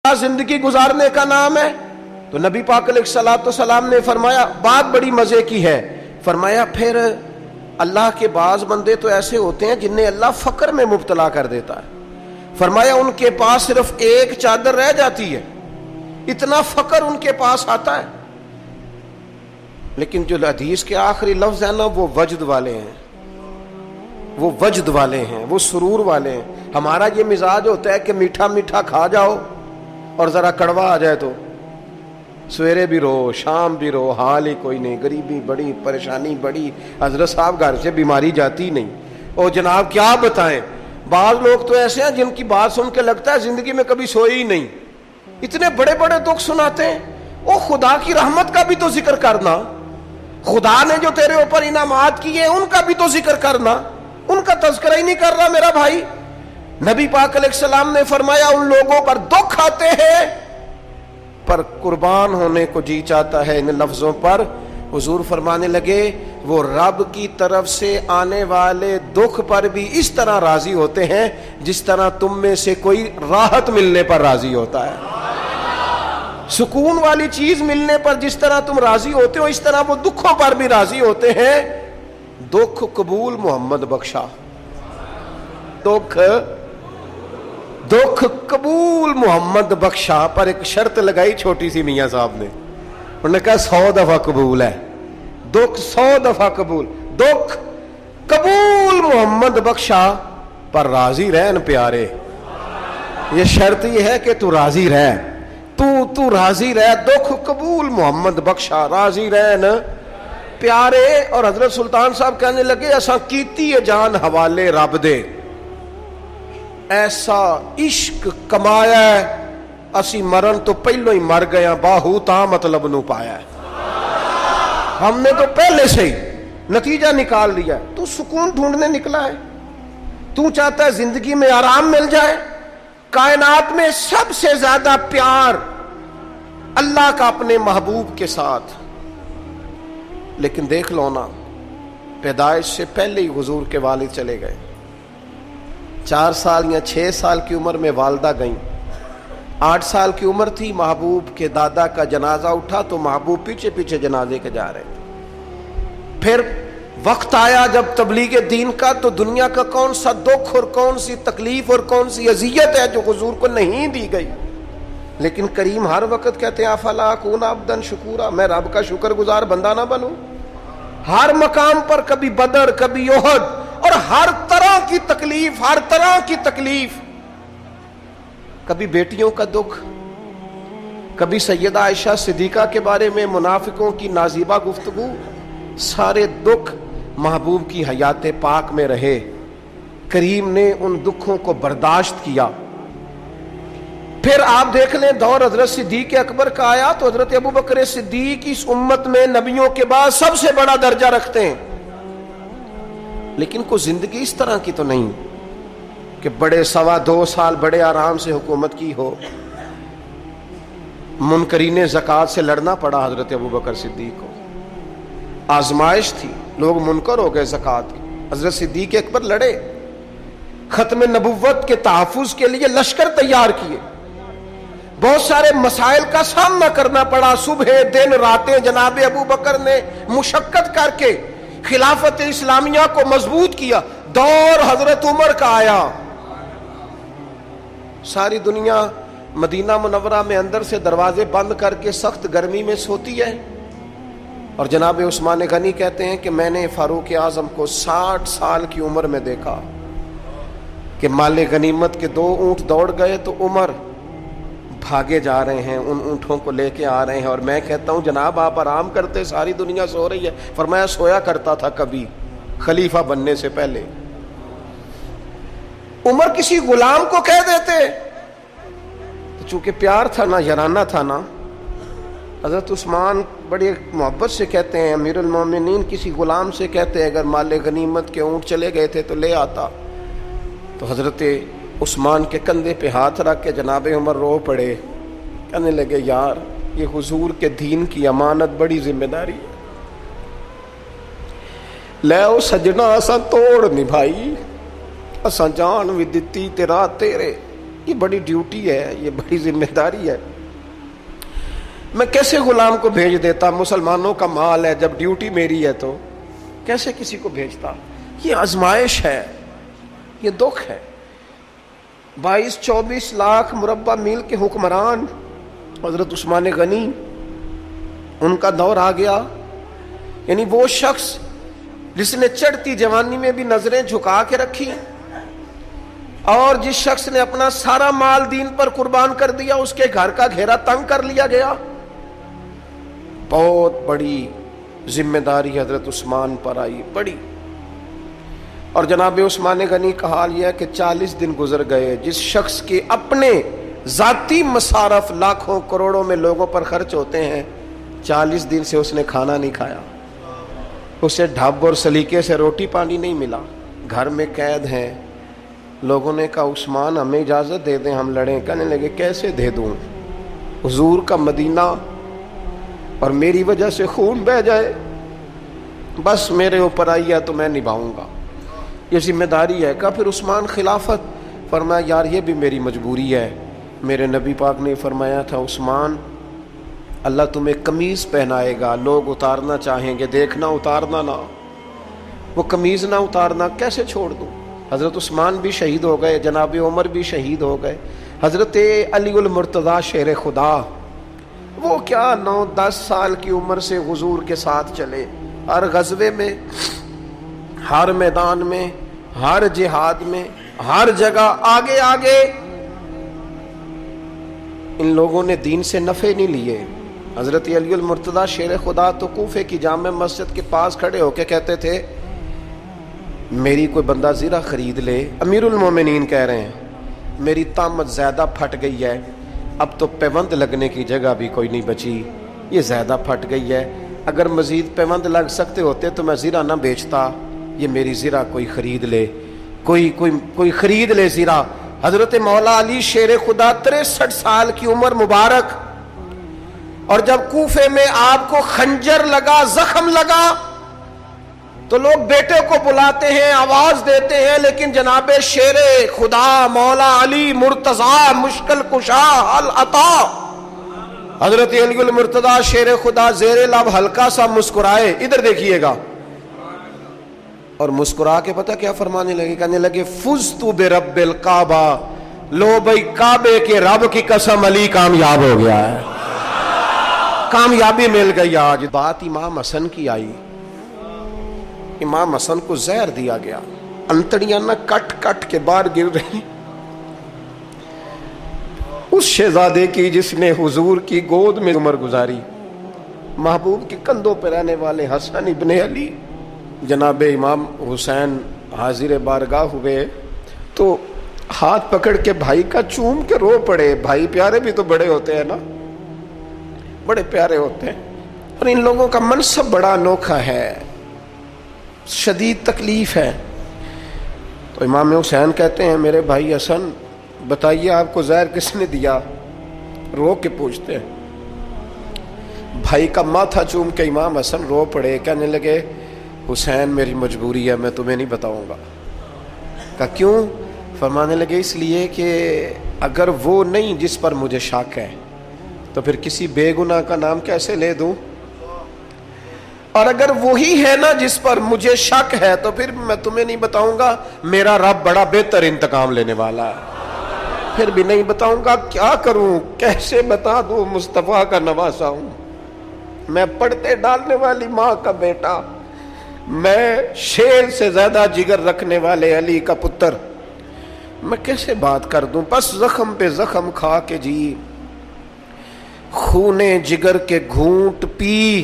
زندگی گزارنے کا نام ہے؟ تو نبی پاک علیہ الصلوۃ والسلام نے فرمایا بات بڑی مزے کی ہے، فرمایا پھر اللہ کے بعض بندے تو ایسے ہوتے ہیں جنہیں اللہ فقر میں مبتلا کر دیتا ہے، فرمایا ان کے پاس صرف ایک چادر رہ جاتی ہے، اتنا فقر ان کے پاس آتا ہے، لیکن جو حدیث کے آخری لفظ ہے نا وہ وجد والے ہیں، وہ وجد والے ہیں، وہ سرور والے ہیں۔ ہمارا یہ مزاج ہوتا ہے کہ میٹھا میٹھا کھا جاؤ اور ذرا کڑوا آ جائے تو سویرے بھی رو شام بھی رو، حال ہی کوئی نہیں، غریبی بڑی، پریشانی بڑی، حضرت صاحب گھر سے بیماری جاتی نہیں، اور جناب کیا بتائیں، بعض لوگ تو ایسے ہیں جن کی بات سن کے لگتا ہے زندگی میں کبھی سوئے ہی نہیں، اتنے بڑے بڑے دکھ سناتے ہیں۔ او خدا کی رحمت کا بھی تو ذکر کرنا، خدا نے جو تیرے اوپر انعامات کیے ان کا بھی تو ذکر کرنا، ان کا تذکرہ ہی نہیں کر رہا میرا بھائی۔ نبی پاک علیہ السلام نے فرمایا ان لوگوں پر دکھ آتے ہیں پر قربان ہونے کو جی چاہتا ہے۔ ان لفظوں پر حضور فرمانے لگے وہ رب کی طرف سے آنے والے دکھ پر بھی اس طرح راضی ہوتے ہیں جس طرح تم میں سے کوئی راحت ملنے پر راضی ہوتا ہے، سکون والی چیز ملنے پر جس طرح تم راضی ہوتے ہو اس طرح وہ دکھوں پر بھی راضی ہوتے ہیں۔ دکھ قبول محمد بخشا، دکھ قبول محمد بخشا، پر ایک شرط لگائی چھوٹی سی میاں صاحب نے، انہوں نے کہا 100 دفعہ قبول ہے، دکھ 100 دفعہ قبول، دکھ قبول محمد بخشا پر راضی رہن پیارے، یہ شرط یہ ہے کہ تو راضی رہ، تو راضی رہ، دکھ قبول محمد بخشا، راضی رہن پیارے۔ اور حضرت سلطان صاحب کہنے لگے ایسا کیتی ہے جان حوالے رب دے، ایسا عشق کمایا ہے اسی مرن تو پہلو ہی مر گیا، باہو تا مطلب نو پایا ہے، ہم نے تو پہلے سے ہی نتیجہ نکال لیا ہے۔ تو سکون ڈھونڈنے نکلا ہے، تو چاہتا ہے زندگی میں آرام مل جائے۔ کائنات میں سب سے زیادہ پیار اللہ کا اپنے محبوب کے ساتھ، لیکن دیکھ لو نا پیدائش سے پہلے ہی حضور کے والد چلے گئے، 4 سال یا 6 سال کی عمر میں والدہ گئیں، 8 سال کی عمر تھی محبوب کے دادا کا جنازہ اٹھا تو محبوب پیچھے پیچھے جنازے کے جا رہے تھے۔ پھر وقت آیا جب تبلیغ دین کا تو دنیا کا کون سا دکھ اور کون سی تکلیف اور کون سی اذیت ہے جو حضور کو نہیں دی گئی، لیکن کریم ہر وقت کہتے ہیں افلا اکون عبدا شکورا، میں رب کا شکر گزار بندہ نہ بنوں۔ ہر مقام پر کبھی بدر کبھی احد اور ہر طرح کی تکلیف، ہر طرح کی تکلیف، کبھی بیٹیوں کا دکھ، کبھی سیدہ عائشہ صدیقہ کے بارے میں منافقوں کی نازیبہ گفتگو، سارے دکھ محبوب کی حیات پاک میں رہے، کریم نے ان دکھوں کو برداشت کیا۔ پھر آپ دیکھ لیں دور حضرت صدیق اکبر کا آیا تو حضرت ابو بکر صدیق اس امت میں نبیوں کے بعد سب سے بڑا درجہ رکھتے ہیں، لیکن کوئی زندگی اس طرح کی تو نہیں کہ بڑے 2.25 سال بڑے آرام سے حکومت کی ہو۔ منکرین زکوٰۃ سے لڑنا پڑا حضرت ابو بکر صدیق کو، آزمائش تھی، لوگ منکر ہو گئے زکوٰۃ کی، حضرت صدیق اکبر لڑے، ختم نبوت کے تحفظ کے لیے لشکر تیار کیے، بہت سارے مسائل کا سامنا کرنا پڑا، صبح دن راتیں جناب ابو بکر نے مشقت کر کے خلافت اسلامیہ کو مضبوط کیا۔ دور حضرت عمر کا آیا، ساری دنیا مدینہ منورہ میں اندر سے دروازے بند کر کے سخت گرمی میں سوتی ہے، اور جناب عثمان غنی کہتے ہیں کہ میں نے فاروق اعظم کو 60 سال کی عمر میں دیکھا کہ مال غنیمت کے 2 اونٹ دوڑ گئے تو عمر بھاگے جا رہے ہیں، ان اونٹوں کو لے کے آ رہے ہیں، اور میں کہتا ہوں جناب آپ آرام کرتے، ساری دنیا سو رہی ہے۔ فرمایا سویا کرتا تھا کبھی خلیفہ بننے سے پہلے۔ عمر کسی غلام کو کہہ دیتے، چونکہ پیار تھا نا، یارانہ تھا نا، حضرت عثمان بڑی محبت سے کہتے ہیں امیر المومنین کسی غلام سے کہتے اگر مال غنیمت کے اونٹ چلے گئے تھے تو لے آتا، تو حضرت عثمان کے کندھے پہ ہاتھ رکھ کے جناب عمر رو پڑے، کہنے لگے یار یہ حضور کے دین کی امانت بڑی ذمہ داری ہے، لے او سجنا اساں توڑ نبھائی، اساں جان بھی دتی تیرا تیرے، یہ بڑی ڈیوٹی ہے، یہ بڑی ذمہ داری ہے. میں کیسے غلام کو بھیج دیتا؟ مسلمانوں کا مال ہے، جب ڈیوٹی میری ہے تو کیسے کسی کو بھیجتا؟ یہ آزمائش ہے، یہ دکھ ہے. 22-24 لاکھ مربع میل کے حکمران حضرت عثمان غنی، ان کا دور آ گیا. یعنی وہ شخص جس نے چڑھتی جوانی میں بھی نظریں جھکا کے رکھی، اور جس شخص نے اپنا سارا مال دین پر قربان کر دیا، اس کے گھر کا گھیرا تنگ کر لیا گیا. بہت بڑی ذمہ داری حضرت عثمان پر آئی، بڑی. اور جناب عثمان غنی کا حال یہ ہے کہ 40 دن گزر گئے. جس شخص کے اپنے ذاتی مصارف لاکھوں کروڑوں میں لوگوں پر خرچ ہوتے ہیں، 40 دن سے اس نے کھانا نہیں کھایا، اسے ڈھب اور سلیقے سے روٹی پانی نہیں ملا، گھر میں قید ہیں. لوگوں نے کہا عثمان ہمیں اجازت دے دیں ہم لڑیں. کہنے لگے کیسے دے دوں؟ حضور کا مدینہ اور میری وجہ سے خون بہہ جائے، بس میرے اوپر آئی ہے تو میں نبھاؤں گا، یہ ذمہ داری ہے. کہا پھر عثمان خلافت؟ فرمایا یار یہ بھی میری مجبوری ہے. میرے نبی پاک نے فرمایا تھا عثمان اللہ تمہیں قمیض پہنائے گا، لوگ اتارنا چاہیں گے، دیکھنا اتارنا نہ. وہ قمیض نہ اتارنا کیسے چھوڑ دوں؟ حضرت عثمان بھی شہید ہو گئے، جناب عمر بھی شہید ہو گئے. حضرت علی المرتضیٰ شیر خدا، وہ کیا 9-10 سال کی عمر سے حضور کے ساتھ چلے، ہر غزوے میں، ہر میدان میں، ہر جہاد میں، ہر جگہ آگے آگے. ان لوگوں نے دین سے نفع نہیں لیے. حضرت علی المرتضیٰ شیر خدا تو کوفے کی جامع مسجد کے پاس کھڑے ہو کے کہتے تھے میری کوئی بندہ زیرہ خرید لے. امیر المومنین کہہ رہے ہیں میری طامت زیادہ پھٹ گئی ہے، اب تو پیوند لگنے کی جگہ بھی کوئی نہیں بچی، یہ زیادہ پھٹ گئی ہے، اگر مزید پیوند لگ سکتے ہوتے تو میں زیرہ نہ بیچتا، یہ میری زیرہ کوئی خرید لے، کوئی خرید لے زیرہ. حضرت مولا علی شیر خدا 63 سال کی عمر مبارک، اور جب کوفے میں آپ کو خنجر لگا، زخم لگا، تو لوگ بیٹے کو بلاتے ہیں، آواز دیتے ہیں، لیکن جناب شیر خدا مولا علی مرتضیٰ مشکل کشا حل عطا حضرت علی المرتضیٰ شیر خدا زیر لب ہلکا سا مسکرائے، ادھر دیکھیے گا، اور مسکرا کے پتہ کیا فرمانے لگے؟ کہنے لگے فزت برب الکعبہ، لو بھائی کعبے کے رب کی قسم علی کامیاب ہو گیا ہے، کامیابی مل گئی. آج بات امام حسن کی آئی، امام حسن کو زہر دیا گیا، انتڑیاں نہ کٹ کٹ کے باہر گر رہی. اس شہزادے کی جس نے حضور کی گود میں عمر گزاری، محبوب کے کندھوں پہ رہنے والے حسن ابن علی، جناب امام حسین حاضر بارگاہ ہوئے تو ہاتھ پکڑ کے بھائی کا چوم کے رو پڑے. بھائی پیارے بھی تو بڑے ہوتے ہیں نا، بڑے پیارے ہوتے ہیں. اور ان لوگوں کا منصب بڑا انوکھا ہے، شدید تکلیف ہے. تو امام حسین کہتے ہیں میرے بھائی حسن بتائیے آپ کو زہر کس نے دیا؟ رو کے پوچھتے ہیں. بھائی کا ماتھا چوم کے امام حسن رو پڑے، کہنے لگے حسین میری مجبوری ہے، میں تمہیں نہیں بتاؤں گا. کہا کیوں؟ فرمانے لگے اس لیے کہ اگر وہ نہیں جس پر مجھے شک ہے تو پھر کسی بے گناہ کا نام کیسے لے دوں، اور اگر وہی ہے نا جس پر مجھے شک ہے تو پھر میں تمہیں نہیں بتاؤں گا. میرا رب بڑا بہتر انتقام لینے والا ہے، پھر بھی نہیں بتاؤں گا. کیا کروں، کیسے بتا دوں؟ مصطفیٰ کا نواسا ہوں میں، پڑھتے ڈالنے والی ماں کا بیٹا، میں شیر سے زیادہ جگر رکھنے والے علی کا پتر، میں کیسے بات کر دوں؟ بس زخم پہ زخم کھا کے جی، خونے جگر کے گھونٹ پی،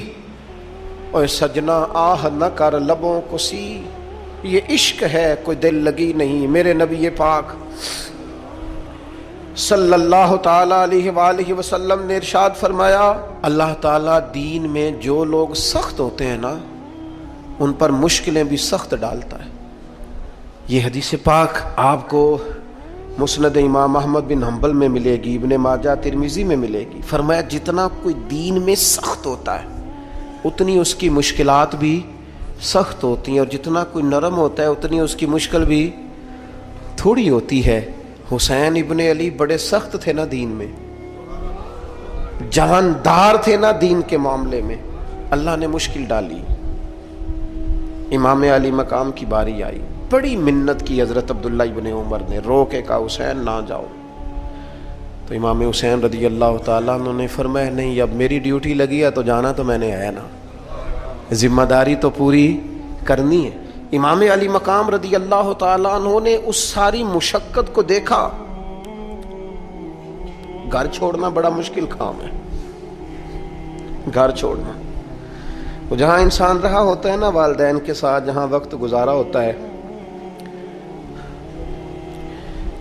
اور سجنا آہ نہ کر لبوں کو سی، یہ عشق ہے کوئی دل لگی نہیں. میرے نبی پاک صلی اللہ تعالی علیہ وآلہ وسلم نے ارشاد فرمایا اللہ تعالیٰ دین میں جو لوگ سخت ہوتے ہیں نا ان پر مشکلیں بھی سخت ڈالتا ہے. یہ حدیث پاک آپ کو مسند امام احمد بن حنبل میں ملے گی، ابن ماجہ ترمذی میں ملے گی. فرمایا جتنا کوئی دین میں سخت ہوتا ہے اتنی اس کی مشکلات بھی سخت ہوتی ہیں، اور جتنا کوئی نرم ہوتا ہے اتنی اس کی مشکل بھی تھوڑی ہوتی ہے. حسین ابن علی بڑے سخت تھے نا دین میں، جاندار تھے نا دین کے معاملے میں، اللہ نے مشکل ڈالی، امام علی مقام کی باری آئی، بڑی منت کی حضرت عبداللہ ابن عمر نے، رو کے کہا حسین نہ جاؤ، تو امام حسین رضی اللہ تعالیٰ عنہ نے فرمایا نہیں، اب میری ڈیوٹی لگی ہے تو جانا تو میں نے ہے نا، ذمہ داری تو پوری کرنی ہے۔ امام علی مقام رضی اللہ تعالیٰ عنہ نے اس ساری مشقت کو دیکھا، گھر چھوڑنا بڑا مشکل کام ہے، گھر چھوڑنا، وہ جہاں انسان رہا ہوتا ہے نا والدین کے ساتھ، جہاں وقت گزارا ہوتا ہے،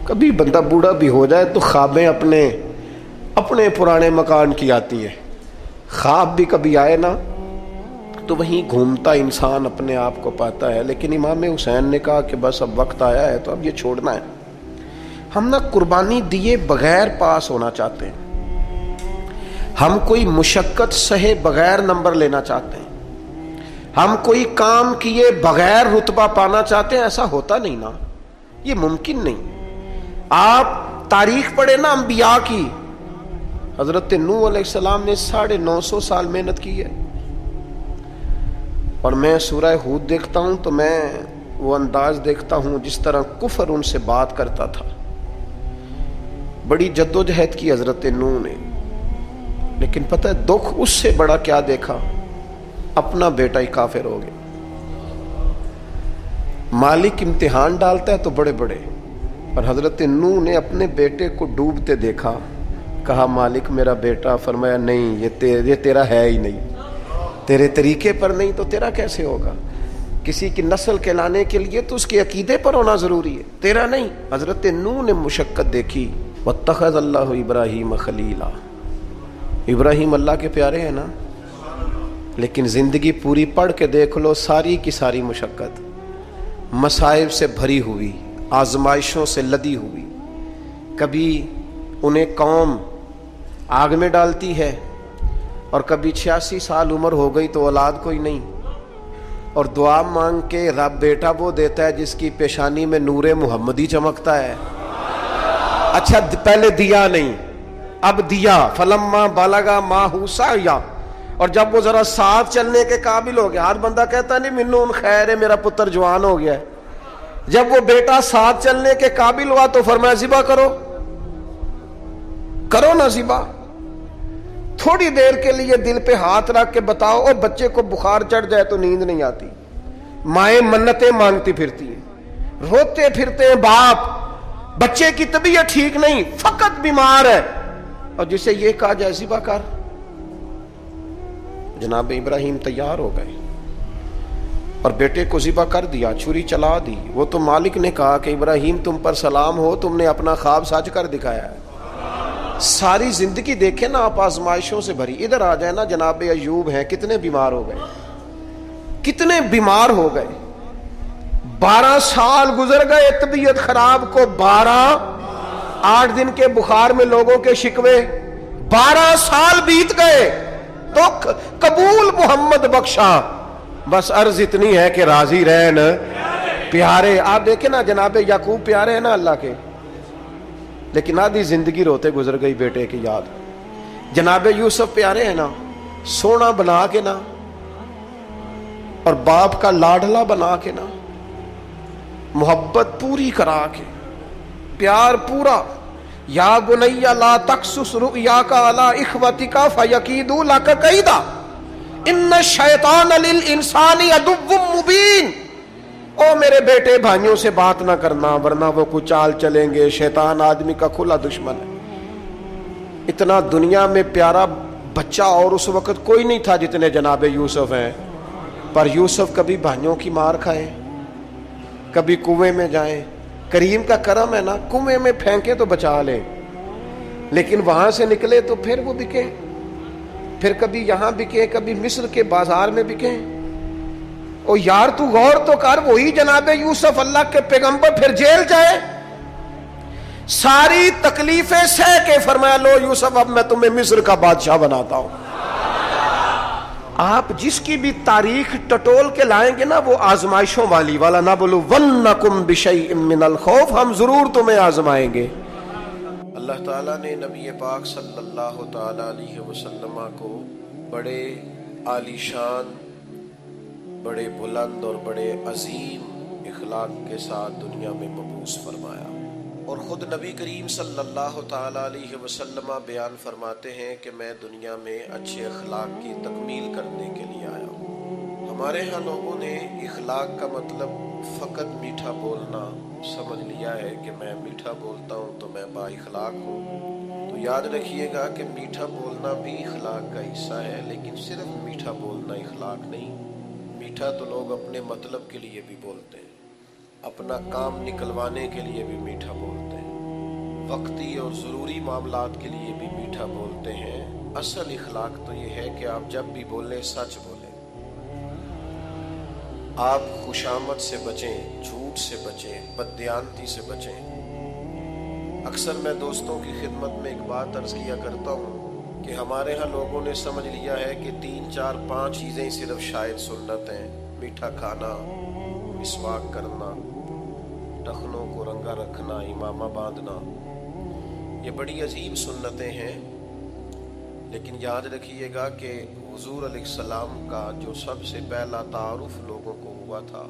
کبھی بندہ بوڑھا بھی ہو جائے تو خوابیں اپنے پرانے مکان کی آتی ہے، خواب بھی کبھی آئے نا تو وہیں گھومتا انسان اپنے آپ کو پاتا ہے، لیکن امام حسین نے کہا کہ بس اب وقت آیا ہے تو اب یہ چھوڑنا ہے۔ ہم نہ قربانی دیے بغیر پاس ہونا چاہتے ہیں، ہم کوئی مشقت سہے بغیر نمبر لینا چاہتے ہیں، ہم کوئی کام کیے بغیر رتبہ پانا چاہتے ہیں، ایسا ہوتا نہیں نا، یہ ممکن نہیں۔ آپ تاریخ پڑھیں نا انبیاء کی، حضرت نوح علیہ السلام نے 950 سال محنت کی ہے، اور میں سورہ ہود دیکھتا ہوں تو میں وہ انداز دیکھتا ہوں جس طرح کفر ان سے بات کرتا تھا، بڑی جدوجہد کی حضرت نوح نے، لیکن پتہ ہے دکھ اس سے بڑا کیا دیکھا، اپنا بیٹا ہی کافر ہو گیا۔ مالک امتحان ڈالتا ہے تو بڑے بڑے، اور حضرت نوح نے اپنے بیٹے کو ڈوبتے دیکھا، کہا مالک میرا بیٹا، فرمایا نہیں یہ تیرا ہے ہی نہیں، تیرے طریقے پر نہیں تو تیرا کیسے ہوگا؟ کسی کی نسل کہلانے کے لیے تو اس کے عقیدے پر ہونا ضروری ہے، تیرا نہیں۔ حضرت نوح نے مشقت دیکھی، واتخذ اللہ ابراہیم خلیلا، ابراہیم اللہ کے پیارے ہیں نا، لیکن زندگی پوری پڑھ کے دیکھ لو، ساری کی ساری مشقت مصائب سے بھری ہوئی، آزمائشوں سے لدی ہوئی، کبھی انہیں قوم آگ میں ڈالتی ہے، اور کبھی 86 سال عمر ہو گئی تو اولاد کوئی نہیں، اور دعا مانگ کے رب بیٹا وہ دیتا ہے جس کی پیشانی میں نور محمدی چمکتا ہے۔ اچھا پہلے دیا نہیں، اب دیا، فلما بالغا ماہو سعیا، اور جب وہ ذرا ساتھ چلنے کے قابل ہو گیا، ہر بندہ کہتا نہیں منون خیر ہے میرا پتر جوان ہو گیا ہے، جب وہ بیٹا ساتھ چلنے کے قابل ہوا تو فرمایا ذبح کرو نا ذبح۔ تھوڑی دیر کے لیے دل پہ ہاتھ رکھ کے بتاؤ، اور بچے کو بخار چڑھ جائے تو نیند نہیں آتی، مائیں منتیں مانگتی پھرتی ہیں، روتے پھرتے ہیں باپ، بچے کی طبیعت ٹھیک نہیں، فقط بیمار ہے، اور جسے یہ کہا جائے ذبح کر۔ جناب ابراہیم تیار ہو گئے اور بیٹے کو ذبح کر دیا، چھری چلا دی۔ وہ تو مالک نے کہا کہ ابراہیم تم پر سلام ہو، تم نے اپنا خواب سچ کر دکھایا ہے۔ ساری زندگی دیکھیں نا آپ آزمائشوں سے بھری، ادھر آ جائے نا جناب ایوب ہیں، کتنے بیمار ہو گئے، کتنے بیمار ہو گئے، 12 سال گزر گئے طبیعت خراب کو، 8 دن کے بخار میں لوگوں کے شکوے، 12 سال بیت گئے تو قبول محمد بخشا، بس عرض اتنی ہے کہ راضی رہن پیارے۔ آپ دیکھیں نا جناب یعقوب پیارے ہیں نا اللہ کے، لیکن آدھی زندگی روتے گزر گئی بیٹے کی یاد۔ جناب یوسف پیارے ہیں نا، سونا بنا کے نا، اور باپ کا لاڈلا بنا کے نا، محبت پوری کرا کے، پیار پورا۔ یا بنی لا تقصص رؤیاک علی اخوتک فیکیدوا لک کیدا ان الشیطان للانسان عدو مبین۔ او میرے بیٹے بھائیوں سے بات نہ کرنا ورنہ وہ کچھ چال چلیں گے، شیطان آدمی کا کھلا دشمن ہے۔ اتنا دنیا میں پیارا بچہ اور اس وقت کوئی نہیں تھا جتنے جناب یوسف ہیں، پر یوسف کبھی بھائیوں کی مار کھائیں، کبھی کنویں میں جائیں، کریم کا کرم ہے نا، کنویں میں پھینکے تو بچا لیں، لیکن وہاں سے نکلے تو پھر وہ بکے، پھر کبھی یہاں بکے، کبھی مصر کے بازار میں بکے۔ او یار تو غور تو کر، وہی جناب یوسف اللہ کے پیغمبر پھر جیل جائے، ساری تکلیفیں سہ کے فرمایا لو یوسف اب میں تمہیں مصر کا بادشاہ بناتا ہوں۔ آپ جس کی بھی تاریخ ٹٹول کے لائیں گے نا وہ آزمائشوں والی والا نہ بولو وَنَّكُمْ بِشَيْءٍ مِّنَ الْخَوْفِ، ہم ضرور تمہیں آزمائیں گے۔ اللہ تعالیٰ نے نبی پاک صلی اللہ تعالیٰ علیہ وسلم کو بڑے عالی شان، بڑے بلند اور بڑے عظیم اخلاق کے ساتھ دنیا میں مبعوث فرمایا، اور خود نبی کریم صلی اللہ تعالیٰ علیہ وسلم بیان فرماتے ہیں کہ میں دنیا میں اچھے اخلاق کی تکمیل کرنے کے لیے آیا ہوں۔ ہمارے ہاں لوگوں نے اخلاق کا مطلب فقط میٹھا بولنا سمجھ لیا ہے کہ میں میٹھا بولتا ہوں تو میں با اخلاق ہوں۔ تو یاد رکھیے گا کہ میٹھا بولنا بھی اخلاق کا حصہ ہے، لیکن صرف میٹھا بولنا اخلاق نہیں۔ میٹھا تو لوگ اپنے مطلب کے لیے بھی بولتے ہیں، اپنا کام نکلوانے کے لیے بھی میٹھا بولتے ہیں، وقتی اور ضروری معاملات کے لیے بھی میٹھا بولتے ہیں۔ اصل اخلاق تو یہ ہے کہ آپ جب بھی بولیں سچ بولیں، آپ خوشامد سے بچیں، جھوٹ سے بچیں، بددیانتی سے بچیں۔ اکثر میں دوستوں کی خدمت میں ایک بات عرض کیا کرتا ہوں کہ ہمارے ہاں لوگوں نے سمجھ لیا ہے کہ 3 4 5 چیزیں صرف شاید سنت ہیں: میٹھا کھانا، مسواک کرنا، ٹخنوں کو رنگا رکھنا، امامہ باندھنا۔ یہ بڑی عظیم سنتیں ہیں، لیکن یاد رکھیے گا کہ حضور علیہ السلام کا جو سب سے پہلا تعارف لوگوں کو ہوا تھا،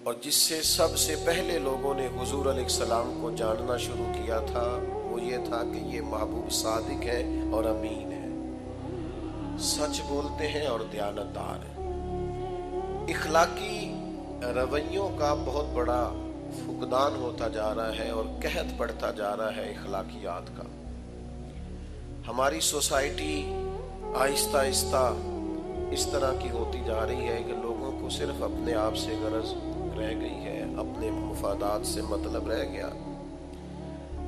اور جس سے سب سے پہلے لوگوں نے حضور علیہ السلام کو جاننا شروع کیا تھا، وہ یہ تھا کہ یہ محبوب صادق ہے اور امین ہے، سچ بولتے ہیں اور دیانتدار ہیں۔ اخلاقی رویوں کا بہت بڑا فقدان ہوتا جا رہا ہے اور قحط پڑتا جا رہا ہے اخلاقیات کا۔ ہماری سوسائٹی آہستہ آہستہ اس طرح کی ہوتی جا رہی ہے کہ لوگوں کو صرف اپنے آپ سے غرض رہ گئی ہے، اپنے مفادات سے مطلب رہ گیا،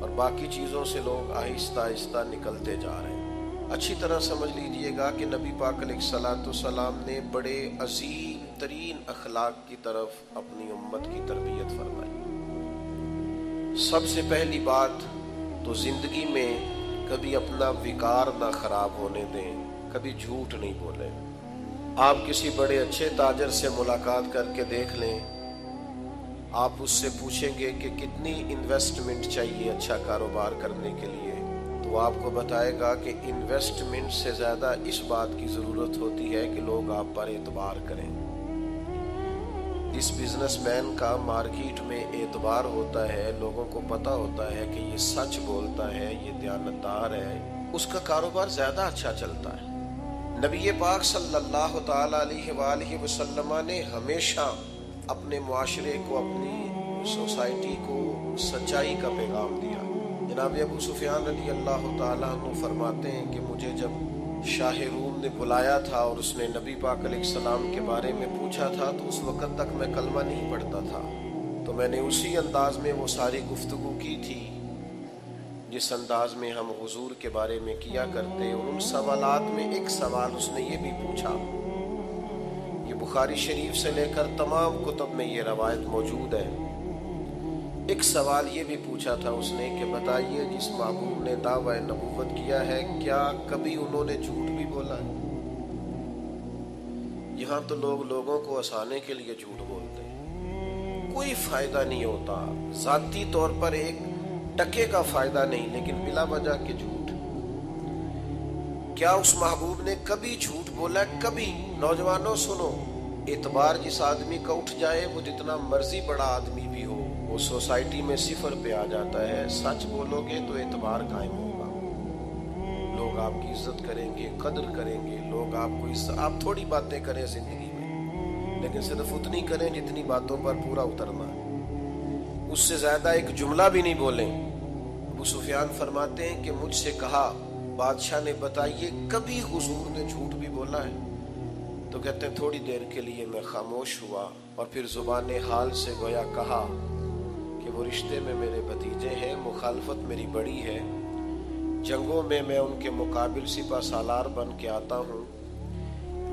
اور باقی چیزوں سے لوگ آہستہ آہستہ نکلتے جا رہے ہیں۔ اچھی طرح سمجھ لیجئے گا کہ نبی پاک علیہ الصلاۃ والسلام نے بڑے عظیم ترین اخلاق کی طرف اپنی امت کی تربیت فرمائی۔ سب سے پہلی بات تو زندگی میں کبھی اپنا وقار نہ خراب ہونے دیں، کبھی جھوٹ نہیں بولیں۔ آپ کسی بڑے اچھے تاجر سے ملاقات کر کے دیکھ لیں، آپ اس سے پوچھیں گے کہ کتنی انویسٹمنٹ چاہیے اچھا کاروبار کرنے کے لیے، تو آپ کو بتائے گا کہ انویسٹمنٹ سے زیادہ اس بات کی ضرورت ہوتی ہے کہ لوگ آپ پر اعتبار کریں۔ اس بزنس مین کا مارکیٹ میں اعتبار ہوتا ہے، لوگوں کو پتہ ہوتا ہے کہ یہ سچ بولتا ہے، یہ دیانتدار ہے، اس کا کاروبار زیادہ اچھا چلتا ہے۔ نبی پاک صلی اللہ تعالیٰ علیہ وآلہ وسلم نے ہمیشہ اپنے معاشرے کو، اپنی سوسائٹی کو سچائی کا پیغام دیا۔ جناب ابو سفیان رضی اللہ تعالیٰ عنہ فرماتے ہیں کہ مجھے جب شاہ روم نے بلایا تھا اور اس نے نبی پاک علیہ السلام کے بارے میں پوچھا تھا، تو اس وقت تک میں کلمہ نہیں پڑھتا تھا، تو میں نے اسی انداز میں وہ ساری گفتگو کی تھی جس انداز میں ہم حضور کے بارے میں کیا کرتے، اور ان سوالات میں ایک سوال اس نے یہ بھی پوچھا، یہ بخاری شریف سے لے کر تمام کتب میں یہ روایت موجود ہے، ایک سوال یہ بھی پوچھا تھا اس نے کہ بتائیے جس محبوب نے دعویٰ نبوت کیا ہے، کیا کبھی انہوں نے جھوٹ بھی بولا ہے؟ یہاں تو لوگ لوگوں کو ہنسانے کے لیے جھوٹ بولتے ہیں، کوئی فائدہ نہیں ہوتا، ذاتی طور پر ایک ٹکے کا فائدہ نہیں، لیکن بلا وجہ کے جھوٹ۔ کیا اس محبوب نے کبھی جھوٹ بولا ہے؟ کبھی؟ نوجوانوں سنو، اعتبار جس آدمی کا اٹھ جائے، وہ جتنا مرضی بڑا آدمی بھی ہو، وہ سوسائٹی میں صفر پہ آ جاتا ہے۔ سچ بولو گے تو اعتبار قائم ہوگا، لوگ آپ کی عزت کریں گے، قدر کریں گے، لوگ آپ کو آپ تھوڑی باتیں کریں زندگی میں، لیکن صرف اتنی کریں جتنی باتوں پر پورا اترنا ہے، اس سے زیادہ ایک جملہ بھی نہیں بولیں۔ ابو سفیان فرماتے ہیں کہ مجھ سے کہا بادشاہ نے بتائیے کبھی حضور نے جھوٹ بھی بولا ہے؟ تو کہتے ہیں تھوڑی دیر کے لیے میں خاموش ہوا، اور پھر زبان حال سے گویا کہا کہ وہ رشتے میں میرے بھتیجے ہیں، مخالفت میری بڑی ہے، جنگوں میں میں ان کے مقابل سپہ سالار بن کے آتا ہوں،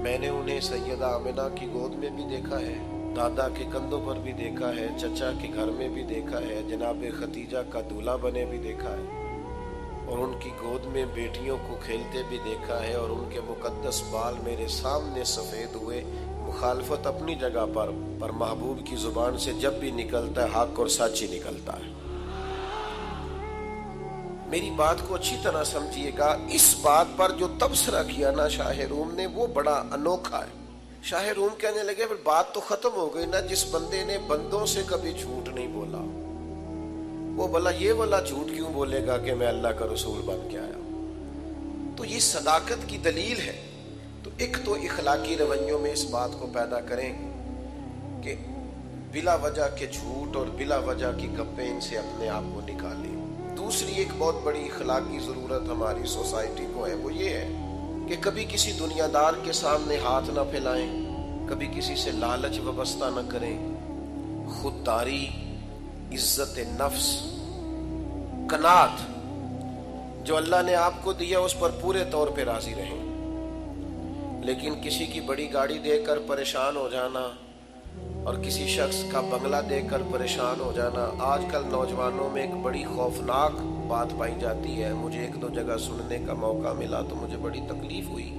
میں نے انہیں سیدہ آمنہ کی گود میں بھی دیکھا ہے، دادا کے کندھوں پر بھی دیکھا ہے، چچا کے گھر میں بھی دیکھا ہے، جناب ختیجہ کا دولہا بنے بھی دیکھا ہے، اور ان کی گود میں بیٹیوں کو کھیلتے بھی دیکھا ہے، اور ان کے مقدس بال میرے سامنے سفید ہوئے۔ مخالفت اپنی جگہ پر محبوب کی زبان سے جب بھی نکلتا ہے حق اور سچ ہی نکلتا ہے۔ میری بات کو اچھی طرح سمجھیے گا، اس بات پر جو تبصرہ کیا نا شاہ روم نے وہ بڑا انوکھا ہے۔ شاہ روم کہنے لگے پھر بات تو ختم ہو گئی نا، جس بندے نے بندوں سے کبھی جھوٹ نہیں بولا وہ بھلا یہ والا جھوٹ کیوں بولے گا کہ میں اللہ کا رسول بن کے آیا ہوں؟ تو یہ صداقت کی دلیل ہے۔ تو ایک تو اخلاقی رویوں میں اس بات کو پیدا کریں کہ بلا وجہ کے جھوٹ اور بلا وجہ کی گپیں ان سے اپنے آپ کو نکالیں۔ دوسری ایک بہت بڑی اخلاقی ضرورت ہماری سوسائٹی کو ہے، وہ یہ ہے کہ کبھی کسی دنیا دار کے سامنے ہاتھ نہ پھیلائیں، کبھی کسی سے لالچ وابستہ نہ کریں، خودداری، عزت نفس، قناعت جو اللہ نے آپ کو دیا اس پر پورے طور پہ راضی رہیں۔ لیکن کسی کی بڑی گاڑی دیکھ کر پریشان ہو جانا اور کسی شخص کا بنگلہ دیکھ کر پریشان ہو جانا، آج کل نوجوانوں میں ایک بڑی خوفناک بات پائی جاتی ہے۔ مجھے ایک دو جگہ سننے کا موقع ملا تو مجھے بڑی تکلیف ہوئی۔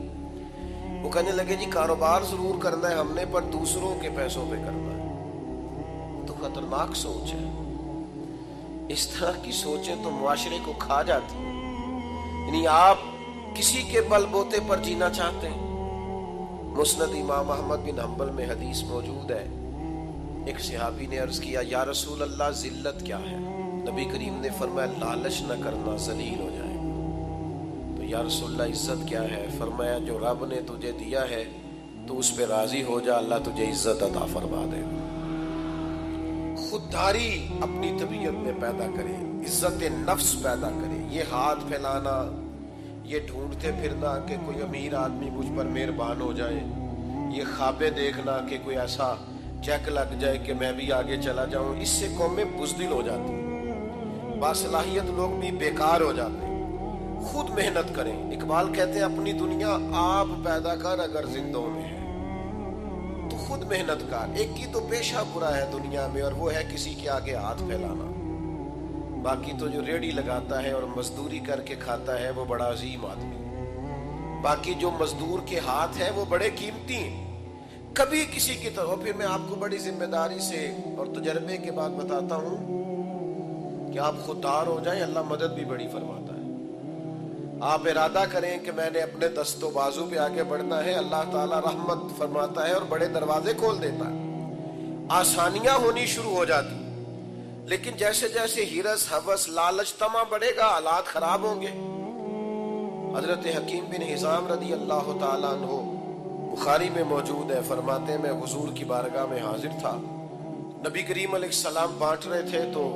وہ کہنے لگے جی کاروبار ضرور کرنا ہے ہم نے پر دوسروں کے پیسوں پہ کرنا ہے۔ تو خطرناک سوچ ہے، اس طرح کی سوچیں تو معاشرے کو کھا جاتی ہیں۔ یعنی آپ کسی کے بل بوتے پر جینا چاہتے ہیں۔ مسند امام احمد بن حنبل میں حدیث موجود ہے، ایک صحابی نے عرض کیا یا رسول اللہ ذلت کیا ہے؟ نبی کریم نے فرمایا لالچ نہ کرنا، ذلیل ہو جائے۔ تو یا رسول اللہ عزت کیا ہے؟ فرمایا جو رب نے تجھے دیا ہے تو اس پہ راضی ہو جا، اللہ تجھے عزت عطا فرما دے گا۔ خودداری اپنی طبیعت میں پیدا کریں، عزت نفس پیدا کریں۔ یہ ہاتھ پھیلانا، یہ ڈھونڈتے پھرنا کہ کوئی امیر آدمی مجھ پر مہربان ہو جائے، یہ خوابیں دیکھنا کہ کوئی ایسا چیک لگ جائے کہ میں بھی آگے چلا جاؤں، اس سے قومیں بزدل ہو جاتی ہیں، باصلاحیت لوگ بھی بیکار ہو جاتے ہیں۔ خود محنت کریں۔ اقبال کہتے ہیں اپنی دنیا آپ پیدا کر اگر زندوں میں ہے تو خود محنت کر۔ ایک کی تو پیشہ برا ہے دنیا میں اور وہ ہے کسی کے آگے ہاتھ پھیلانا۔ باقی تو جو ریڑھی لگاتا ہے اور مزدوری کر کے کھاتا ہے وہ بڑا عظیم آدمی۔ باقی جو مزدور کے ہاتھ ہیں وہ بڑے قیمتی ہیں۔ کبھی کسی کی طرف، پھر میں آپ کو بڑی ذمہ داری سے اور تجربے کے بعد بتاتا ہوں کہ آپ خوددار ہو جائیں، اللہ مدد بھی بڑی فرماتا ہے۔ آپ ارادہ کریں کہ میں نے اپنے دست و بازو پہ آگے بڑھنا ہے، اللہ تعالیٰ رحمت فرماتا ہے اور بڑے دروازے کھول دیتا ہے، آسانیاں ہونی شروع ہو جاتی۔ لیکن جیسے جیسے ہرس، ہوس، لالچ، طمع بڑھے گا حالات خراب ہوں گے۔ حضرت حکیم بن حزام رضی اللہ تعالیٰ عنہ بخاری میں موجود ہے، فرماتے ہیں میں حضور کی بارگاہ میں حاضر تھا، نبی کریم علیہ السلام بانٹ رہے تھے تو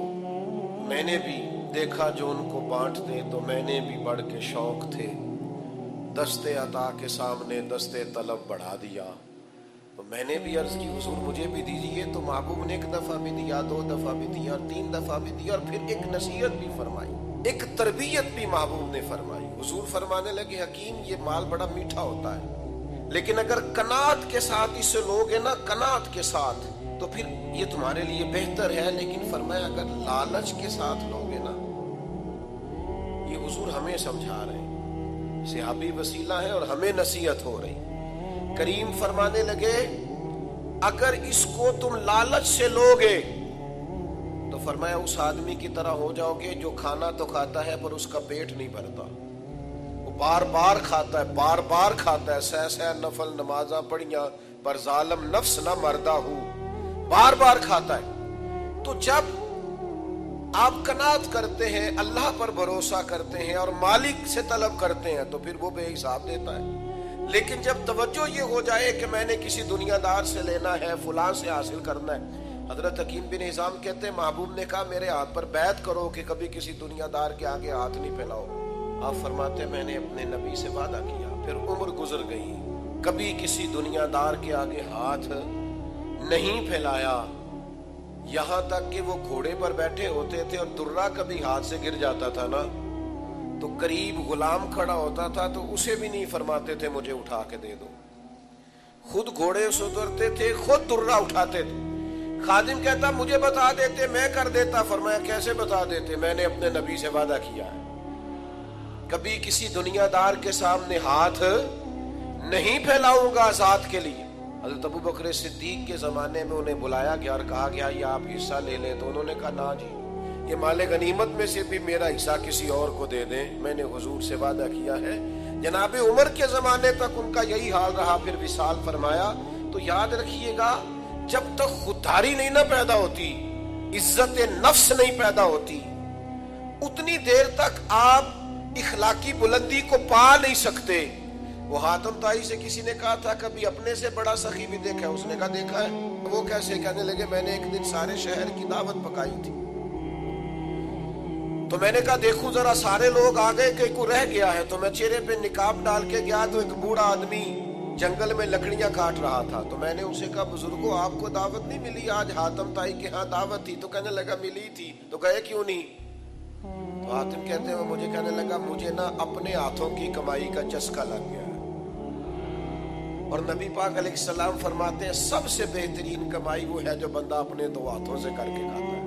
میں نے بھی دیکھا جو ان کو بانٹتے، تو میں نے بھی بڑھ کے شوق تھے، دستے عطا کے سامنے دستے طلب بڑھا دیا۔ تو میں نے بھی عرض کی حضور مجھے بھی دیجیے، تو محبوب نے ایک دفعہ بھی دیا، دو دفعہ بھی دیا اور تین دفعہ بھی دیا، اور پھر ایک نصیحت بھی فرمائی، ایک تربیت بھی محبوب نے فرمائی۔ حضور فرمانے لگے حکیم یہ مال بڑا میٹھا ہوتا ہے، لیکن اگر قناعت کے ساتھ اسے لوگے نا، قناعت کے ساتھ، تو پھر یہ تمہارے لیے بہتر ہے۔ لیکن فرمایا اگر لالچ کے ساتھ لوگے نا، یہ حضور ہمیں سمجھا رہے ہیں، صحابی وسیلہ ہے اور ہمیں نصیحت ہو رہی۔ کریم فرمانے لگے اگر اس کو تم لالچ سے لوگے تو فرمایا اس آدمی کی طرح ہو جاؤ گے جو کھانا تو کھاتا ہے پر اس کا پیٹ نہیں بھرتا، وہ بار بار کھاتا ہے، بار بار کھاتا ہے، سہ سہ نفل نمازاں پڑھیاں پر ظالم نفس نہ مردہ ہو، بار بار کھاتا ہے۔ تو جب آپ قناعت کرتے ہیں، اللہ پر بھروسہ کرتے ہیں اور مالک سے طلب کرتے ہیں تو پھر وہ بے حساب دیتا ہے۔ لیکن جب توجہ یہ ہو جائے کہ میں نے کسی دنیا دار سے لینا ہے، فلاں سے حاصل کرنا ہے، حضرت حکیم بن حزام کہتے ہیں محبوب نے کہا میرے ہاتھ پر بیعت کرو کہ کبھی کسی دنیا دار کے آگے ہاتھ نہیں پھیلاؤ۔ آپ فرماتے ہیں میں نے اپنے نبی سے وعدہ کیا، پھر عمر گزر گئی، کبھی کسی دنیا دار کے آگے ہاتھ نہیں پھیلایا، یہاں تک کہ وہ گھوڑے پر بیٹھے ہوتے تھے اور درہ کبھی ہاتھ سے گر جاتا تھا نا تو قریب غلام کھڑا ہوتا تھا تو اسے بھی نہیں فرماتے تھے مجھے اٹھا کے دے دو، خود گھوڑے سے اترتے تھے، خود درہ اٹھاتے تھے۔ خادم کہتا مجھے بتا دیتے میں کر دیتا، فرمایا کیسے بتا دیتے، میں نے اپنے نبی سے وعدہ کیا ہے۔ کبھی کسی دنیا دار کے سامنے ہاتھ نہیں پھیلاؤں گا ذات کے لیے. حضرت ابو بکر صدیق کے زمانے میں انہیں بلایا گیا اور کہا گیا یہ آپ حصہ لے لیں, تو انہوں نے کہا نا جی, یہ مال غنیمت میں سے بھی میرا حصہ کسی اور کو دے دیں, میں نے حضور سے وعدہ کیا ہے. جناب عمر کے زمانے تک ان کا یہی حال رہا, پھر وصال فرمایا. تو یاد رکھیے گا, جب تک خودداری نہیں نہ پیدا ہوتی, عزت نفس نہیں پیدا ہوتی, اتنی دیر تک آپ اخلاقی بلندی کو پا نہیں سکتے. وہ حاتم طائی سے کسی نے کہا تھا کبھی اپنے سے بڑا سخی بھی دیکھا ہے؟ اس نے کہا دیکھا ہے. وہ کیسے؟ کہنے لگے میں نے ایک دن سارے شہر کی دعوت پکائی تھی, تو میں نے کہا دیکھوں ذرا سارے لوگ آ گئے کہ کوئی رہ گیا ہے, تو میں چہرے پہ نقاب ڈال کے گیا تو ایک بوڑھا آدمی جنگل میں لکڑیاں کاٹ رہا تھا. تو میں نے اسے کہا بزرگوں آپ کو دعوت نہیں ملی آج؟ حاتم طائی کے ہاں دعوت تھی. تو کہنے لگا ملی تھی. تو گئے کیوں نہیں؟ تو حاتم کہتے ہیں مجھے کہنے لگا مجھے نا اپنے ہاتھوں کی کمائی کا چسکا لگ گیا ہے. اور نبی پاک علیہ السلام فرماتے ہیں سب سے بہترین کمائی وہ ہے جو بندہ اپنے دو ہاتھوں سے کر کے کھاتا ہے.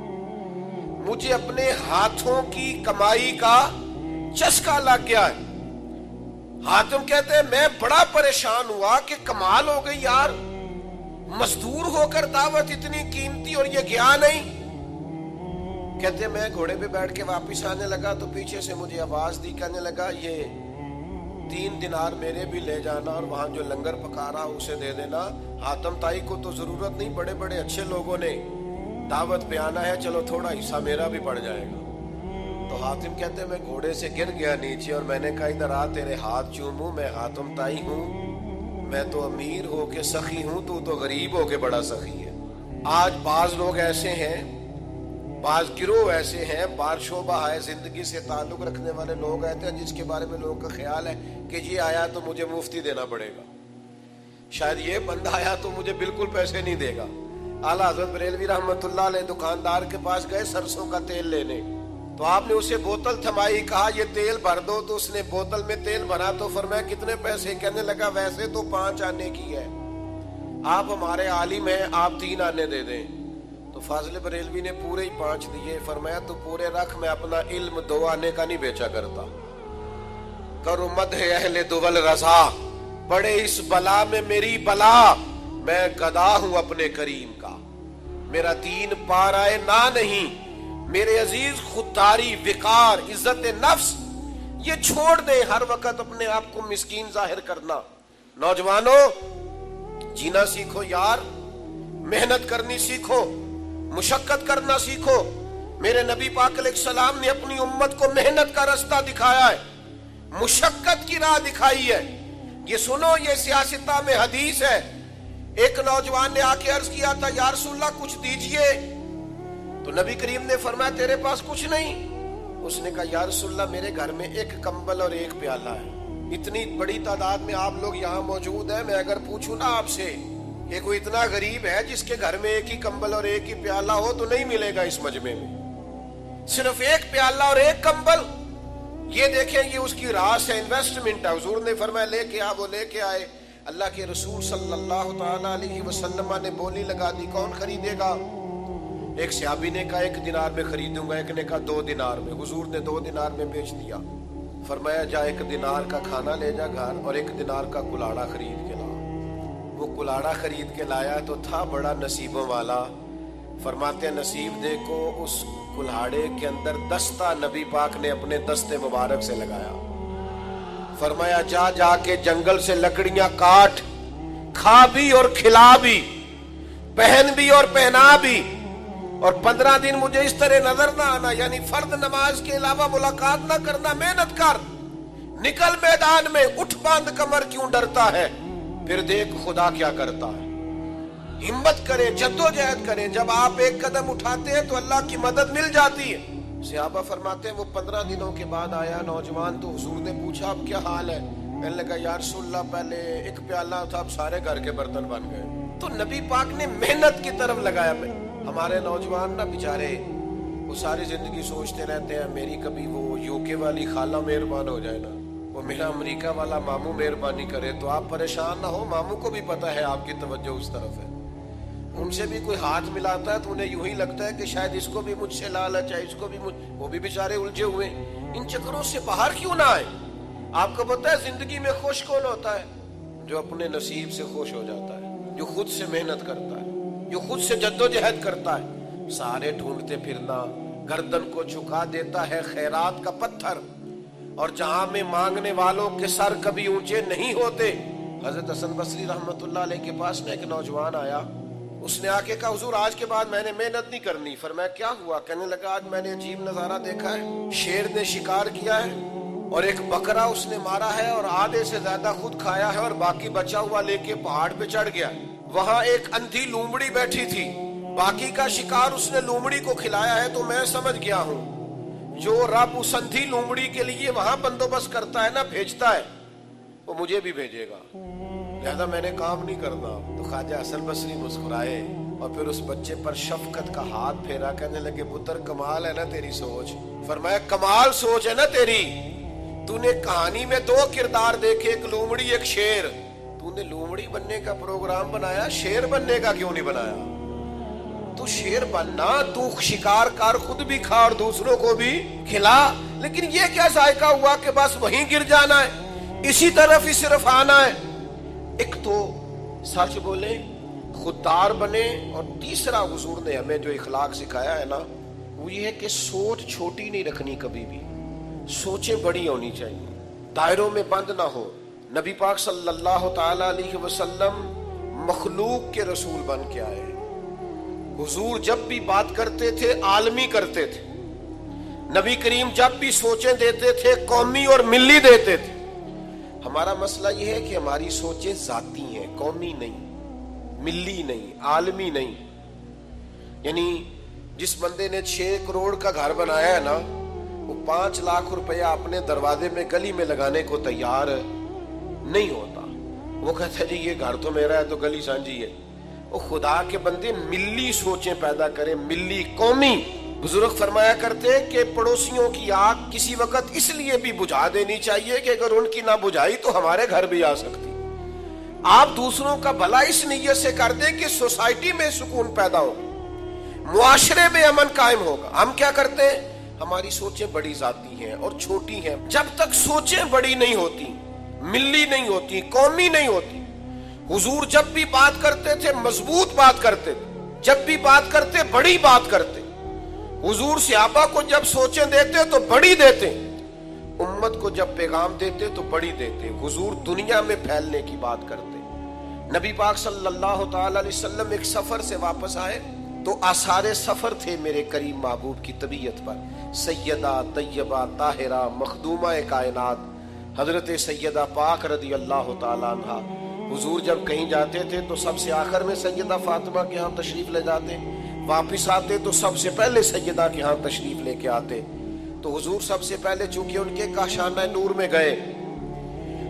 مجھے اپنے ہاتھوں کی کمائی کا چسکا لگ گیا ہے. حاتم کہتے ہیں میں بڑا پریشان ہوا کہ کمال ہو گئی یار, مزدور ہو کر دعوت اتنی قیمتی اور یہ گیا نہیں. کہتے ہیں میں گھوڑے پہ بیٹھ کے واپس آنے لگا تو پیچھے سے مجھے آواز دی, کہنے لگا یہ 3 دینار میرے بھی لے جانا اور وہاں جو لنگر پکا رہا اسے دے دینا. حاتم طائی کو تو ضرورت نہیں, بڑے بڑے اچھے لوگوں نے دعوت پہ آنا ہے, چلو تھوڑا حصہ میرا بھی پڑ جائے گا. تو حاتم کہتے ہیں میں گھوڑے سے گر گیا نیچے اور میں نے کہا ادھر آ تیرے ہاتھ چوموں, میں حاتم طائی ہوں, میں تو امیر ہو کے سخی ہوں, تو غریب ہو کے بڑا سخی ہے. آج بعض لوگ ایسے ہیں, بعض گروہ ایسے ہیں, بعض شعبہ ہے زندگی سے تعلق رکھنے والے لوگ آتے ہیں جس کے بارے میں لوگوں کا خیال ہے کہ یہ آیا تو مجھے مفتی دینا پڑے گا, شاید یہ بندہ آیا تو مجھے بالکل پیسے نہیں دے گا. اعلیٰ حضرت بریلوی رحمت اللہ علیہ دکاندار کے پاس گئے سرسوں کا تیل لینے, تو آپ نے اسے بوتل تھمائی, کہا یہ تیل بھر دو, تو اس نے بوتل میں تیل بھرا. تو فرمایا کتنے پیسے؟ کہنے لگا ویسے تو 5 آنے کی ہے, آپ ہمارے عالم ہیں, آپ 3 آنے دے دیں. تو فاضل بریلوی نے پورے ہی 5 دیے. فرمایا تو پورے رکھ, میں اپنا علم 2 آنے کا نہیں بیچا کرتا. کرو مدح اہل دول رضا, پڑے اس بلا میں میری بلا, میں گدا ہوں اپنے کریم کا, میرا دین پارائے نہ نہیں. میرے عزیز خودداری, وقار, عزت نفس یہ چھوڑ دیں, ہر وقت اپنے آپ کو مسکین ظاہر کرنا. نوجوانوں جینا سیکھو یار, محنت کرنی سیکھو, مشقت کرنا سیکھو. میرے نبی پاک علیہ السلام نے اپنی امت کو محنت کا راستہ دکھایا ہے, مشقت کی راہ دکھائی ہے. یہ سنو, یہ سیاستہ میں حدیث ہے. ایک نوجوان نے آ کے عرض کیا تھا یا رسول اللہ کچھ دیجئے, تو نبی کریم نے فرمایا تیرے پاس کچھ نہیں؟ اس نے کہا یا رسول اللہ میرے گھر میں 1 کمبل اور 1 پیالہ ہے. اتنی بڑی تعداد میں آپ لوگ یہاں موجود ہیں, میں اگر پوچھوں نا آپ سے کہ کوئی اتنا غریب ہے جس کے گھر میں 1 ہی کمبل اور 1 ہی پیالہ ہو, تو نہیں ملے گا اس مجمع میں. صرف 1 پیالہ اور 1 کمبل, یہ دیکھیں یہ اس کی راس ہے, انویسٹمنٹ ہے. حضور نے فرمایا لے کے آ, وہ لے کے آئے. اللہ کے رسول صلی اللہ تعالی علیہ وسلم نے بولی لگا دی کون خریدے گا؟ ایک صحابی نے کہا 1 دینار میں خریدوں گا, ایک نے کہا 2 دینار میں. حضور نے 2 دینار میں بیچ دیا. فرمایا جا 1 دینار کا کھانا لے جا گھر اور 1 دینار کا کلاڑا خرید کے لا. وہ کلاڑا خرید کے لایا تو تھا بڑا نصیبوں والا. فرماتے ہیں نصیب دیکھو اس کلاڑے کے اندر دستہ نبی پاک نے اپنے دستے مبارک سے لگایا. فرمایا جا جا کے جنگل سے لکڑیاں کاٹ, کھا بھی اور کھلا بھی, پہن بھی اور پہنا بھی, اور 15 دن مجھے اس طرح نظر نہ آنا, یعنی فرض نماز کے علاوہ ملاقات نہ کرنا. محنت کر, نکل میدان میں, اٹھ باندھ کمر, کیوں ڈرتا ہے؟ پھر دیکھ خدا کیا کرتا ہے. ہمت کریں, جدوجہد کریں. جب آپ 1 قدم اٹھاتے ہیں تو اللہ کی مدد مل جاتی ہے. صحابہ فرماتے ہیں وہ 15 دنوں کے بعد آیا نوجوان, تو حضور نے پوچھا اب کیا حال ہے؟ کہنے لگا یا رسول اللہ پہلے 1 پیالہ تھا, اب سارے گھر کے برتن بن گئے. تو نبی پاک نے محنت کی طرف لگایا. ہمارے نوجوان نا بیچارے وہ ساری زندگی سوچتے رہتے ہیں میری کبھی وہ UK والی خالہ مہربان ہو جائے نا, وہ میرا امریکہ والا ماموں مہربانی کرے. تو آپ پریشان نہ ہو, ماموں کو بھی پتا ہے آپ کی توجہ اس طرف ہے. ان سے بھی کوئی ہاتھ ملاتا ہے تو انہیں یوں ہی لگتا ہے کہ شاید اس کو بھی مجھ سے لالچ ہے، اس کو بھی وہ بھی بیچارے الجھے ہوئے ہیں، ان چکروں سے باہر کیوں نہ آئے؟ آپ کو پتہ ہے زندگی میں خوش کون ہوتا ہے؟ جو اپنے نصیب سے خوش ہو جاتا ہے، جو خود سے محنت کرتا ہے، جو خود سے جدوجہد کرتا ہے۔ سارے ڈھونڈتے پھرنا، گردن کو جھکا دیتا ہے خیرات کا پتھر، اور جہاں میں مانگنے والوں کے سر کبھی اونچے نہیں ہوتے۔ حضرت حسن بصری رحمت اللہ علیہ کے پاس میں ایک نوجوان آیا، اس نے آ کے کہا حضور آج کے بعد میں نے محنت نہیں کرنی۔ فرمایا کیا ہوا؟ کہنے لگا آج میں نے عجیب نظارہ دیکھا ہے، شیر نے شکار کیا ہے اور ایک بکرا اس نے مارا ہے اور آدھے سے زیادہ خود کھایا ہے اور باقی بچا ہوا لے کے پہاڑ پہ چڑھ گیا۔ وہاں ایک اندھی لومڑی بیٹھی تھی، باقی کا شکار اس نے لومڑی کو کھلایا ہے۔ تو میں سمجھ گیا ہوں جو رب اس اندھی لومڑی کے لیے وہاں بندوبست کرتا ہے نا، بھیجتا ہے، وہ مجھے بھی بھیجے گا، لہذا میں نے کام نہیں کرنا۔ تو خواجہ حسن بصری مسکرائے اور پھر اس بچے پر شفقت کا ہاتھ پھیرا، کہنے لگے پتر کمال ہے نا تیری سوچ۔ فرمایا کمال سوچ ہے نا تیری، تو نے کہانی میں دو کردار دیکھے، ایک لومڑی ایک شیر، تو نے لومڑی بننے کا پروگرام بنایا، شیر بننے کا کیوں نہیں بنایا؟ تو شیر بننا، تو شکار کر، خود بھی کھا اور دوسروں کو بھی کھلا، لیکن یہ کیا ذائقہ ہوا کہ بس وہیں گر جانا ہے، اسی طرف ہی صرف آنا ہے۔ ایک تو سچ بولے، خوددار بنے، اور تیسرا حضور نے ہمیں جو اخلاق سکھایا ہے نا وہ یہ ہے کہ سوچ چھوٹی نہیں رکھنی، کبھی بھی سوچیں بڑی ہونی چاہیے، دائروں میں بند نہ ہو۔ نبی پاک صلی اللہ تعالی علیہ وسلم مخلوق کے رسول بن کے آئے۔ حضور جب بھی بات کرتے تھے عالمی کرتے تھے، نبی کریم جب بھی سوچیں دیتے تھے قومی اور ملی دیتے تھے۔ ہمارا مسئلہ یہ ہے کہ ہماری سوچیں ذاتی ہیں، قومی نہیں، ملی نہیں، عالمی نہیں۔ یعنی جس بندے نے 6 کروڑ کا گھر بنایا ہے نا، وہ 5 لاکھ روپیہ اپنے دروازے میں گلی میں لگانے کو تیار نہیں ہوتا۔ وہ کہتا ہے جی یہ گھر تو میرا ہے تو گلی سانجھی ہے۔ وہ خدا کے بندے ملی سوچیں پیدا کریں، ملی، قومی۔ بزرگ فرمایا کرتے کہ پڑوسیوں کی آگ کسی وقت اس لیے بھی بجھا دینی چاہیے کہ اگر ان کی نہ بجھائی تو ہمارے گھر بھی آ سکتی۔ آپ دوسروں کا بھلا اس نیت سے کر دیں کہ سوسائٹی میں سکون پیدا ہو، معاشرے میں امن قائم ہوگا۔ ہم کیا کرتے ہیں؟ ہماری سوچیں بڑی ذاتی ہیں اور چھوٹی ہیں۔ جب تک سوچیں بڑی نہیں ہوتی، ملی نہیں ہوتی، قومی نہیں ہوتی۔ حضور جب بھی بات کرتے تھے مضبوط بات کرتے تھے، جب بھی بات کرتے بڑی بات کرتے۔ حضور صحابہ کو جب سوچیں دیتے تو بڑی دیتے، امت کو جب پیغام دیتے تو بڑی دیتے۔ حضور دنیا میں پھیلنے کی بات کرتے۔ نبی پاک صلی اللہ تعالی علیہ وسلم ایک سفر سے واپس آئے تو آثار سفر تھے میرے کریم محبوب کی طبیعت پر۔ سیدہ طیبہ طاہرہ مخدومہ کائنات حضرت سیدہ پاک رضی اللہ تعالیٰ عنہ، حضور جب کہیں جاتے تھے تو سب سے آخر میں سیدہ فاطمہ کے ہاں تشریف لے جاتے، واپس آتے تو سب سے پہلے سیدہ کے ہاں تشریف لے کے آتے۔ تو حضور سب سے پہلے چونکہ ان کے کاشانہ نور میں گئے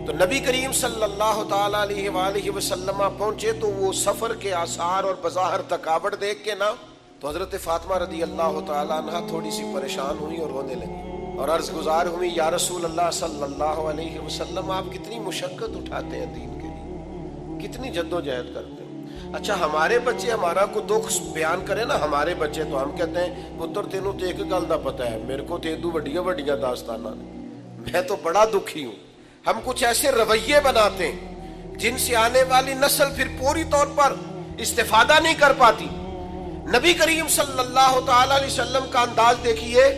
تو نبی کریم صلی اللہ تعالی علیہ وآلہ وسلم پہنچے تو وہ سفر کے آثار اور بظاہر تھکاوٹ دیکھ کے نا تو حضرت فاطمہ رضی اللہ تعالی عنہ تھوڑی سی پریشان ہوئی اور رونے لگی اور عرض گزار ہوئی، یا رسول اللہ صلی اللہ علیہ وسلم آپ کتنی مشقت اٹھاتے ہیں دین کے لیے، کتنی جدوجہد کرتے ہیں۔ اچھا ہمارے بچے ہمارا کو دکھ بیان کرے نا، ہمارے بچے تو ہم کہتے ہیں پتر تینوں تو ایک گل دا پتہ ہے، میرے کو تینوں وڈیاں وڈیاں داستانہ میں تو بڑا دکھی ہوں۔ ہم کچھ ایسے رویے بناتے ہیں جن سے آنے والی نسل پھر پوری طور پر استفادہ نہیں کر پاتی۔ نبی کریم صلی اللہ تعالی علیہ وسلم کا انداز دیکھیے،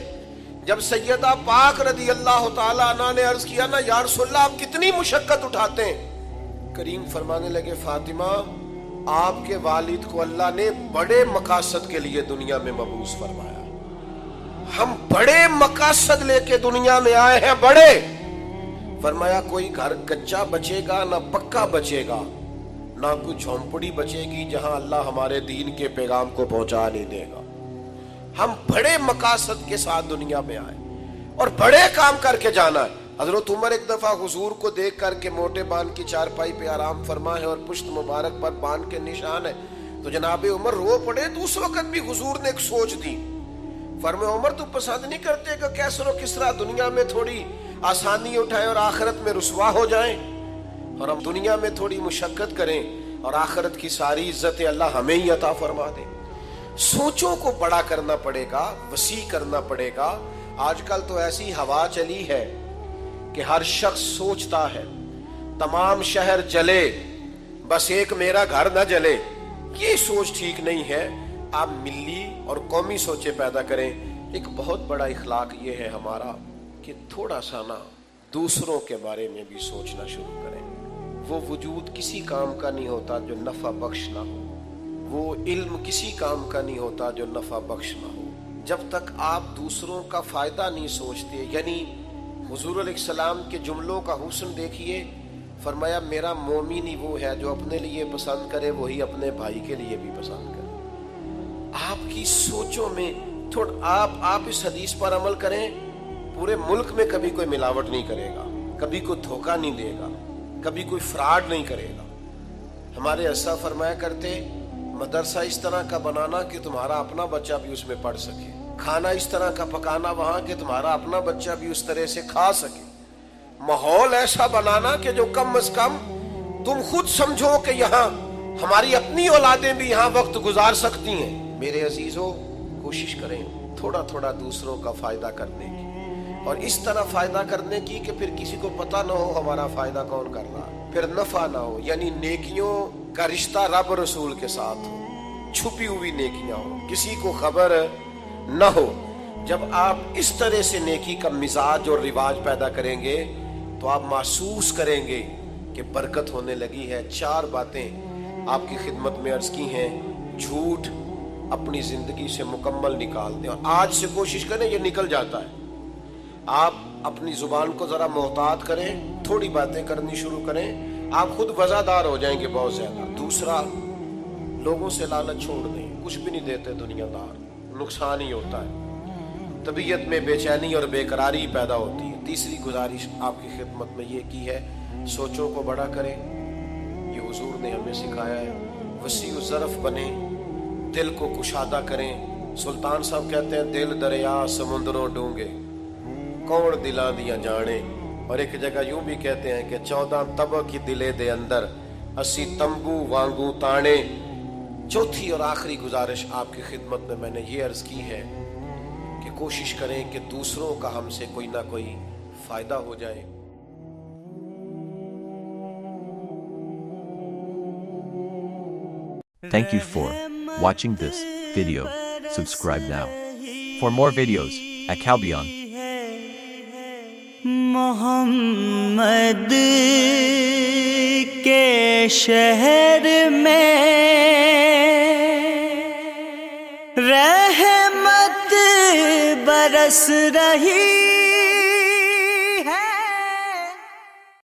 جب سیدہ پاک رضی اللہ تعالی عنہ نے عرض کیا نا یا رسول اللہ آپ کتنی مشقت اٹھاتے ہیں، کریم فرمانے لگے فاطمہ آپ کے والد کو اللہ نے بڑے مقاصد کے لیے دنیا میں مبعوث فرمایا، ہم بڑے مقاصد لے کے دنیا میں آئے ہیں، بڑے۔ فرمایا کوئی گھر کچا بچے گا نہ پکا بچے گا، نہ کوئی جھونپڑی بچے گی جہاں اللہ ہمارے دین کے پیغام کو پہنچا نہیں دے گا۔ ہم بڑے مقاصد کے ساتھ دنیا میں آئے اور بڑے کام کر کے جانا ہے۔ حضرت عمر ایک دفعہ حضور کو دیکھ کر کے موٹے بان کی چارپائی پہ آرام فرما ہے اور پشت مبارک پر بان کے نشان ہے تو جناب عمر رو پڑے۔ تو اس وقت بھی حضور نے ایک سوچ دی، فرمایا عمر تو پسند نہیں کرتے کہ کیسر و کسرا دنیا میں تھوڑی آسانی اٹھائیں اور آخرت میں رسوا ہو جائیں، اور ہم دنیا میں تھوڑی مشقت کریں اور آخرت کی ساری عزتیں اللہ ہمیں ہی عطا فرما دے. سوچوں کو بڑا کرنا پڑے گا, وسیع کرنا پڑے گا. آج کل تو ایسی ہوا چلی ہے کہ ہر شخص سوچتا ہے تمام شہر جلے بس ایک میرا گھر نہ جلے. یہ سوچ ٹھیک نہیں ہے. آپ ملی اور قومی سوچیں پیدا کریں. ایک بہت بڑا اخلاق یہ ہے ہمارا کہ تھوڑا سا نا دوسروں کے بارے میں بھی سوچنا شروع کریں. وہ وجود کسی کام کا نہیں ہوتا جو نفع بخش نہ ہو. وہ علم کسی کام کا نہیں ہوتا جو نفع بخش نہ ہو. جب تک آپ دوسروں کا فائدہ نہیں سوچتے, یعنی حضور علیہ السلام کے جملوں کا حسن دیکھیے. فرمایا میرا مومن ہی وہ ہے جو اپنے لیے پسند کرے وہی اپنے بھائی کے لیے بھی پسند کرے. آپ کی سوچوں میں آپ اس حدیث پر عمل کریں. پورے ملک میں کبھی کوئی ملاوٹ نہیں کرے گا, کبھی کوئی دھوکہ نہیں دے گا, کبھی کوئی فراڈ نہیں کرے گا. ہمارے ایسا فرمایا کرتے مدرسہ اس طرح کا بنانا کہ تمہارا اپنا بچہ بھی اس میں پڑھ سکے, کھانا اس طرح کا پکانا وہاں کہ تمہارا اپنا بچہ بھی اس طرح سے کھا سکے, ماحول ایسا بنانا کہ جو کم از کم تم خود سمجھو کہ یہاں ہماری اپنی اولادیں بھی یہاں وقت گزار سکتی ہیں. میرے عزیزوں, کوشش کریں تھوڑا تھوڑا دوسروں کا فائدہ کرنے کی, اور اس طرح فائدہ کرنے کی کہ پھر کسی کو پتہ نہ ہو ہمارا فائدہ کون کر رہا ہے, پھر نفع نہ ہو. یعنی نیکیوں کا رشتہ رب رسول کے ساتھ ہو, چھپی ہوئی نیکیاں ہو, کسی کو خبر نہ ہو. جب آپ اس طرح سے نیکی کا مزاج اور رواج پیدا کریں گے تو آپ محسوس کریں گے کہ برکت ہونے لگی ہے. 4 باتیں آپ کی خدمت میں عرض کی ہیں. جھوٹ اپنی زندگی سے مکمل نکال دیں, اور آج سے کوشش کریں, یہ نکل جاتا ہے. آپ اپنی زبان کو ذرا محتاط کریں, تھوڑی باتیں کرنی شروع کریں, آپ خود وزادار ہو جائیں گے بہت زیادہ. دوسرا, لوگوں سے لالچ چھوڑ دیں. کچھ بھی نہیں دیتے دنیا دار, نقصان ہی ہوتا ہے. طبیعت میں بے چینی اور بے قراری پیدا ہوتی ہے. تیسری گزارش آپ کی خدمت میں یہ کی ہے, سوچوں کو بڑا کریں. یہ حضور نے ہمیں سکھایا ہے. وسیع الظرف بنیں, دل کو کشادہ کریں. سلطان صاحب کہتے ہیں دل دریا سمندروں ڈونگے کون دلا دیا جانے. اور ایک جگہ یوں بھی کہتے ہیں کہ 14 طبع کی دلے دے اندر اسی تمبو وانگو تانے. چوتھی اور آخری گزارش آپ کی خدمت میں نے یہ عرض کی ہے کہ کوشش کریں کہ دوسروں کا ہم سے کوئی نہ کوئی فائدہ ہو جائے. Thank you for watching this video. Subscribe now for more videos at Kalbion. محمد کے شہر میں رحمت برس رہی